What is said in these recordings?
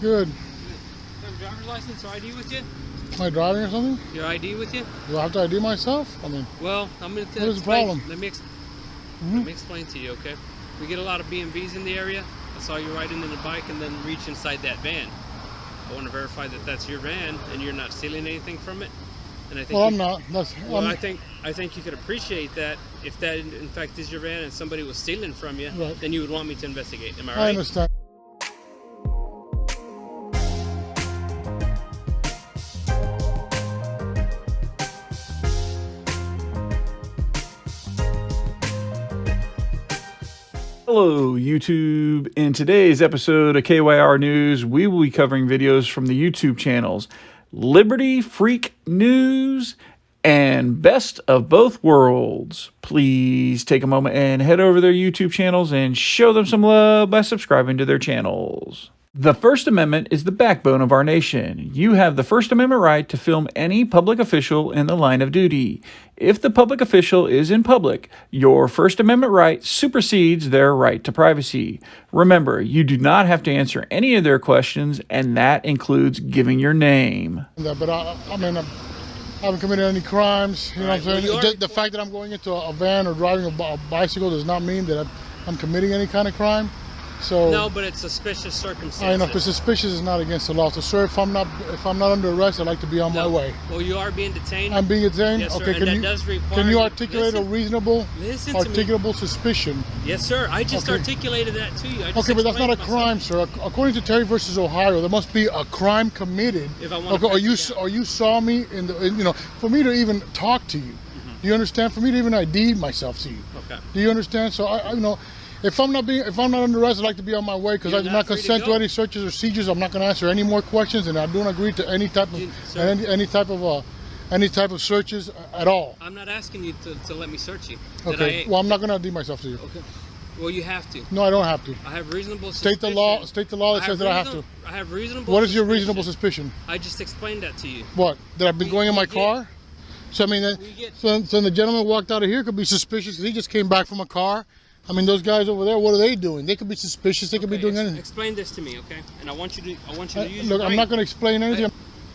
Good. You have a driver's license or ID with you? Am I driving or something? Your ID with you? Do I have to ID myself? I mean, Well, I'm going to what is the problem? Let me explain to you, okay? We get a lot of BMVs in the area. I saw you riding in a bike and then reach inside that van. I want to verify that that's your van and you're not stealing anything from it. And I think well, I'm not. I think you could appreciate that if that in fact is your van and somebody was stealing from you, right. Then you would want me to investigate. Am I right? I understand. Hello YouTube. In today's episode of KYR News, we will be covering videos from the YouTube channels Liberty Freak News and Best of Both Worlds. Please take a moment and head over to their YouTube channels and show them some love by subscribing to their channels. The First Amendment is the backbone of our nation. You have the First Amendment right to film any public official in the line of duty. If the public official is in public, your First Amendment right supersedes their right to privacy. Remember, you do not have to answer any of their questions, and that includes giving your name. But I mean, I haven't committed any crimes. You know what I'm saying? The fact that I'm going into a van or driving a bicycle does not mean that I'm committing any kind of crime. So no, but it's suspicious circumstances. I know, but suspicious is not against the law. So, sir, if I'm not under arrest, I'd like to be on my way. Well, you are being detained. I'm being detained. Yes, sir. Okay, can you articulate a reasonable, articulable suspicion? Yes, sir. I just articulated that to you. Okay, but that's not a crime, sir. According to Terry versus Ohio, there must be a crime committed. If I want or you saw me for me to even talk to you. Do you understand? For me to even ID myself to you. Okay. Do you understand? So if I'm not under arrest, I'd like to be on my way because I do not consent to any searches or seizures. I'm not going to answer any more questions, and I don't agree to any type of any type of searches at all. I'm not asking you to let me search you. Okay. Well, I'm not going to ID myself to you. Okay. Well, you have to. No, I don't have to. I have reasonable suspicion. State the law that says that I have to. I have reasonable. What is your reasonable suspicion? I just explained that to you. What? That I've been going in my car? So I mean, so the gentleman walked out of here could be suspicious because he just came back from a car. I mean, those guys over there, what are they doing? They could be suspicious. They could be doing anything. Explain this to me, okay? And I want you to use. Look, I'm not going to explain anything.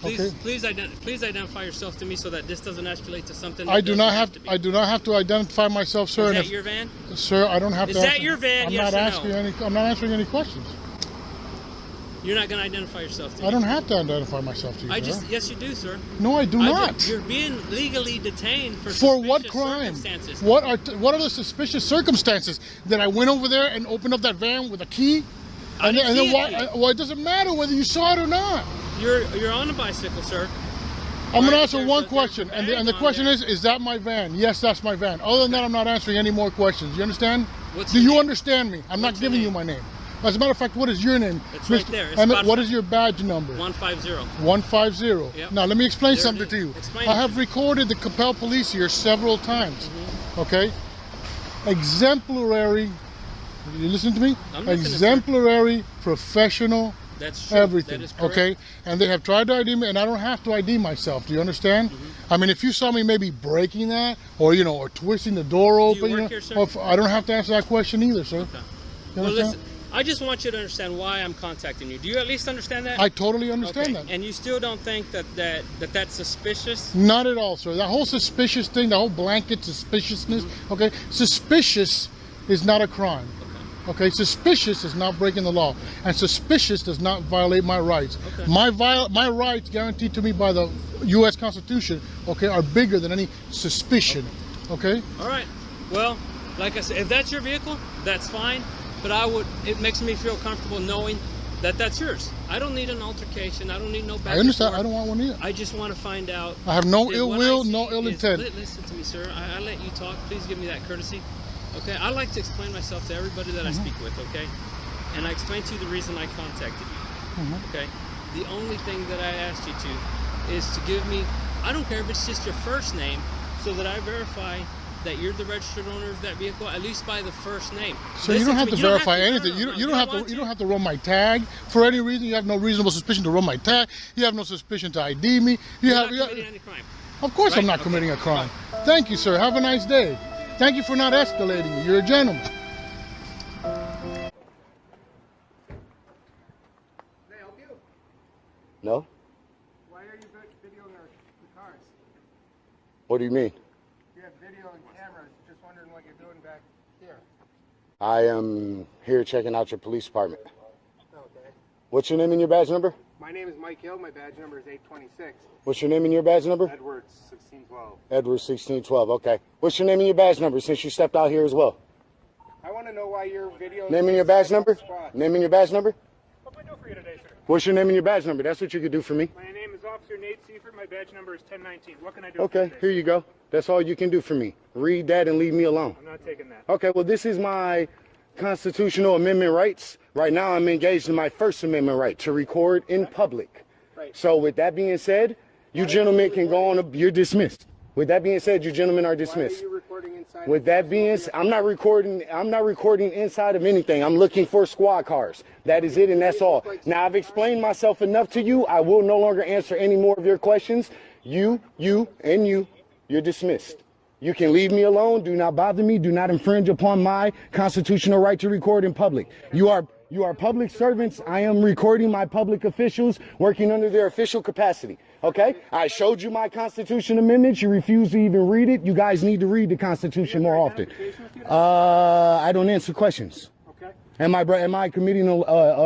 Please identify yourself to me so that this doesn't escalate to something. I do not have to identify myself, sir. Is that your van? Sir, I don't have to. Is that your van? I'm not answering any questions. You're not going to identify yourself to me. I don't have to identify myself to you. Yes, you do, sir. No, I do not. You're being legally detained for what crime? What are the suspicious circumstances that I went over there and opened up that van with a key? And then why? Well, it doesn't matter whether you saw it or not. You're on a bicycle, sir. I'm going to answer one question, and the question is that my van? Yes, that's my van. Other than that, I'm not answering any more questions. You understand? What's do your you name? Understand me? I'm not giving you my name. As a matter of fact, what is your name? It's right there. What is your badge number? 150. 150. Yep. Now, let me explain something to you. I have to recorded the Capel police here several times. Okay? Exemplary, you listen to me? Exemplary, professional, that's true. everything. That is correct. Okay? And they have tried to ID me, and I don't have to ID myself. Do you understand? I mean, if you saw me maybe breaking that, or or twisting the door open, do you work here, sir? I don't have to answer that question either, sir. Okay. Well, listen, I just want you to understand why I'm contacting you. Do you at least understand that? I totally understand that. And you still don't think that's suspicious? Not at all, sir. That whole suspicious thing, the whole blanket suspiciousness, okay? Suspicious is not a crime. Okay, suspicious is not breaking the law, and suspicious does not violate my rights. Okay. My rights guaranteed to me by the U.S. Constitution, okay, are bigger than any suspicion. Okay. All right. Well, like I said, if that's your vehicle, that's fine. But it makes me feel comfortable knowing that that's yours. I don't need an altercation. I don't need no back. I understand. I don't want one either. I just want to find out. I have no ill will, no ill intent. Listen to me, sir. I let you talk. Please give me that courtesy. Okay, I like to explain myself to everybody that I speak with, okay? And I explained to you the reason I contacted you, okay? The only thing that I asked you to is to give me, I don't care if it's just your first name, so that I verify that you're the registered owner of that vehicle, at least by the first name. So you don't have to verify anything. You don't have to run my tag for any reason. You have no reasonable suspicion to run my tag. You have no suspicion to ID me. You're not committing any crime. Of course, I'm not committing a crime. Thank you, sir. Have a nice day. Thank you for not escalating. You're a gentleman. Can I help you? No. Why are you videoing the cars? What do you mean? You have video and cameras. Just wondering what you're doing back here. I am here checking out your police department. Okay. What's your name and your badge number? My name is Mike Hill. My badge number is 826. What's your name and your badge number? Edwards, 1612. Edwards 1612. Okay. What's your name and your badge number since you stepped out here as well? I want to know why you're videoing. Name and your badge number? Name and your badge number? What can I do for you today, sir? What's your name and your badge number? That's what you could do for me. My name is Officer Nate Seifert. My badge number is 1019. What can I do Okay, for you today? here you go. That's all you can do for me. Read that and leave me alone. I'm not taking that. Okay, well, this is my constitutional amendment rights. Right now, I'm engaged in my First Amendment right to record in public. Right. So with that being said, you gentlemen can go on. You're dismissed. With that being said, you gentlemen are Why are dismissed. you recording inside? With that being said, I'm not recording inside of anything. I'm looking for squad cars. That is it, and that's all. Now, I've explained myself enough to you. I will no longer answer any more of your questions. You're dismissed. You can leave me alone. Do not bother me. Do not infringe upon my constitutional right to record in public. You are public servants. I am recording my public officials working under their official capacity. Okay? I showed you my Constitution amendments. You refuse to even read it. You guys need to read the Constitution more often. I don't answer questions. Okay. Am I committing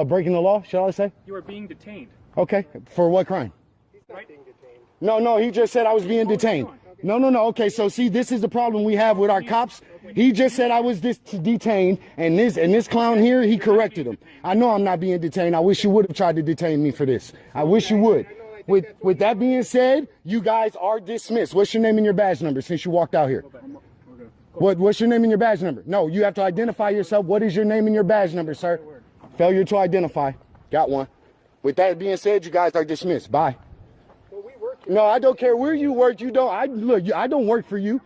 breaking the law, shall I say? You are being detained. Okay. For what crime? He's not being detained. No, he just said I was being detained. No. Okay, so see, this is the problem we have with our cops. He just said I was detained, and this clown here, he corrected him. I know I'm not being detained. I wish you would have tried to detain me for this. I wish you would. With that being said, you guys are dismissed. What's your name and your badge number since you walked out here? What's your name and your badge number? No, you have to identify yourself. What is your name and your badge number, sir? Failure to identify. Got one. With that being said, you guys are dismissed. Bye. No, I don't care where you work. You don't. I don't work for you.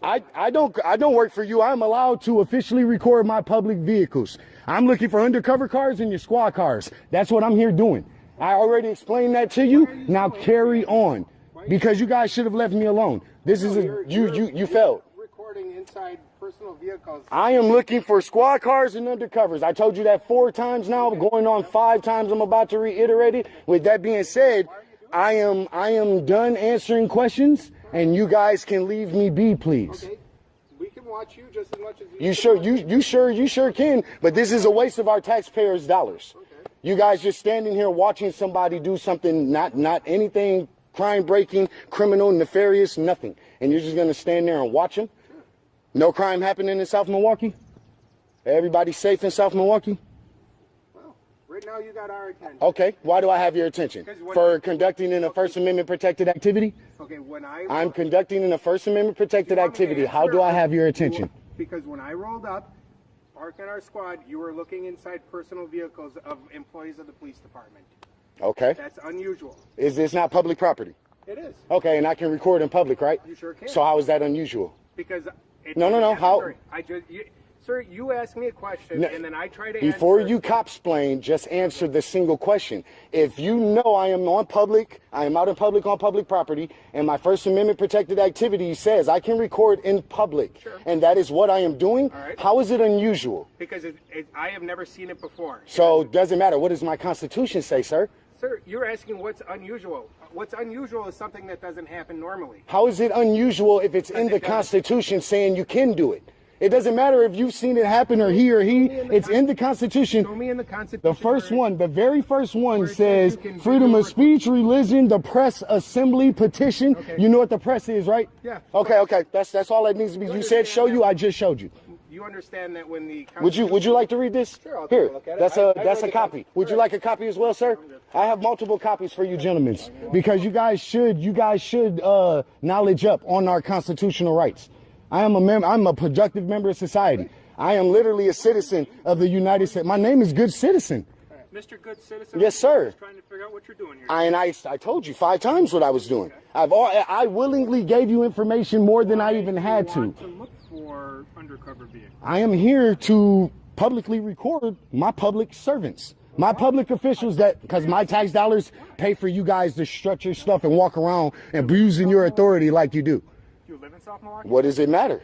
I don't work for you. I'm allowed to officially record my public vehicles. I'm looking for undercover cars and your squad cars. That's what I'm here doing. I already explained that to you. Now carry on, because you guys should have left me alone. This is you failed. Recording inside personal vehicles. I am looking for squad cars and undercovers. I told you that 4 times now, going on 5 times. I'm about to reiterate it. With that being said, I am done answering questions, and you guys can leave me be, please. Okay. We can watch you just as much as You sure can, but this is a waste of our taxpayers' dollars. Okay. You guys just standing here watching somebody do something, not anything crime breaking, criminal, nefarious, nothing. And you're just gonna stand there and watch them? Sure. No crime happening in South Milwaukee? Everybody safe in South Milwaukee? Right now, you got our attention. Okay, why do I have your attention? For conducting in a First Amendment protected activity? Okay, I'm conducting in a First Amendment protected activity. How do I have your attention? Because when I rolled up, parked in our squad, you were looking inside personal vehicles of employees of the police department. Okay. That's unusual. Is this not public property? It is. Okay, and I can record in public, right? You sure can. So how is that unusual? Because No. How? Sir, you asked me a question, and then I try to Before answer. you cop-splain, just answer the single question. If you know I am out in public on public property, and my First Amendment protected activity says I can record in public, Sure. and that is what I am doing, All right. how is it unusual? Because I have never seen it before. So doesn't matter. What does my Constitution say, sir? Sir, you're asking what's unusual. What's unusual is something that doesn't happen normally. How is it unusual if it's in the Constitution saying you can do it? It doesn't matter if you've seen it happen or he or he. It's in the Constitution. Show me in the Constitution. The very first one says freedom of speech, religion, the press, assembly, petition. Okay. You know what the press is, right? Yeah. Okay. That's all that needs to be. You said show you. I just showed you. You understand that when the Would you like to read this? Sure, I'll Here, take a look at it. that's I a read copy. it. Would you like a copy as well, sir? I have multiple copies for you gentlemen, because you guys should knowledge up on our constitutional rights. I'm a productive member of society. I am literally a citizen of the United States. My name is Good Citizen. Mr. Good Citizen. Yes, sir. I'm just trying to figure out what you're doing here. I told you 5 times what I was doing. I willingly gave you information more than I even had to. To look for undercover vehicles. I am here to publicly record my public servants, my public officials, because my tax dollars pay for you guys to strut your stuff and walk around and abusing your authority like you do. Do you live in South Milwaukee? What does it matter?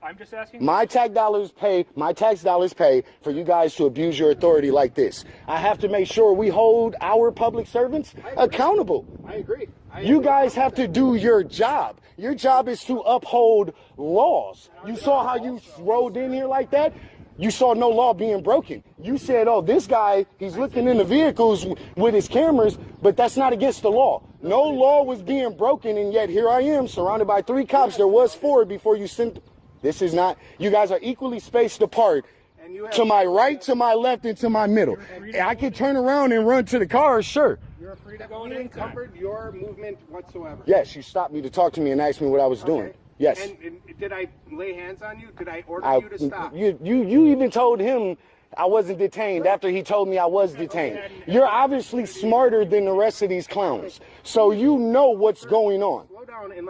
I'm just asking. My tax dollars pay for you guys to abuse your authority like this. I have to make sure we hold our public servants accountable. I agree. You guys have to do your job. Your job is to uphold laws. You saw how you rode in here like that? You saw no law being broken. You said, oh, this guy, he's looking in the vehicles with his cameras, but that's not against the law. No law was being broken, and yet here I am surrounded by 3 cops. There was 4 before you sent. This is not, you guys are equally spaced apart. To my right, to my left, and to my middle. I can turn around and run to the car, sure. You're free to go encumbered your movement whatsoever. Yes, you stopped me to talk to me and ask me what I was doing. Yes. And did I lay hands on you? Did I order you to stop? You even told him I wasn't detained after he told me I was detained. You're obviously smarter than the rest of these clowns. So you know what's going on.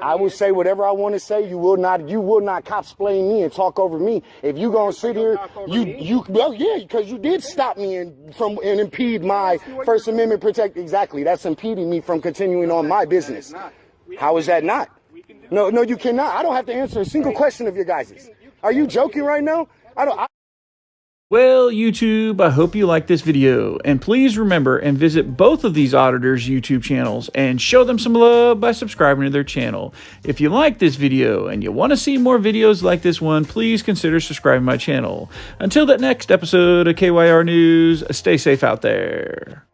I will say whatever I want to say. You will not cop-splain me and talk over me. If you gonna sit here, well, yeah, because you did stop me and impede my First Amendment protect. Exactly, that's impeding me from continuing on my business. How is that not? No, you cannot. I don't have to answer a single question of your guys's. Are you joking right now? Well, YouTube, I hope you liked this video, and please remember and visit both of these auditors' YouTube channels and show them some love by subscribing to their channel. If you like this video and you want to see more videos like this one, please consider subscribing to my channel. Until that next episode of KYR News, stay safe out there.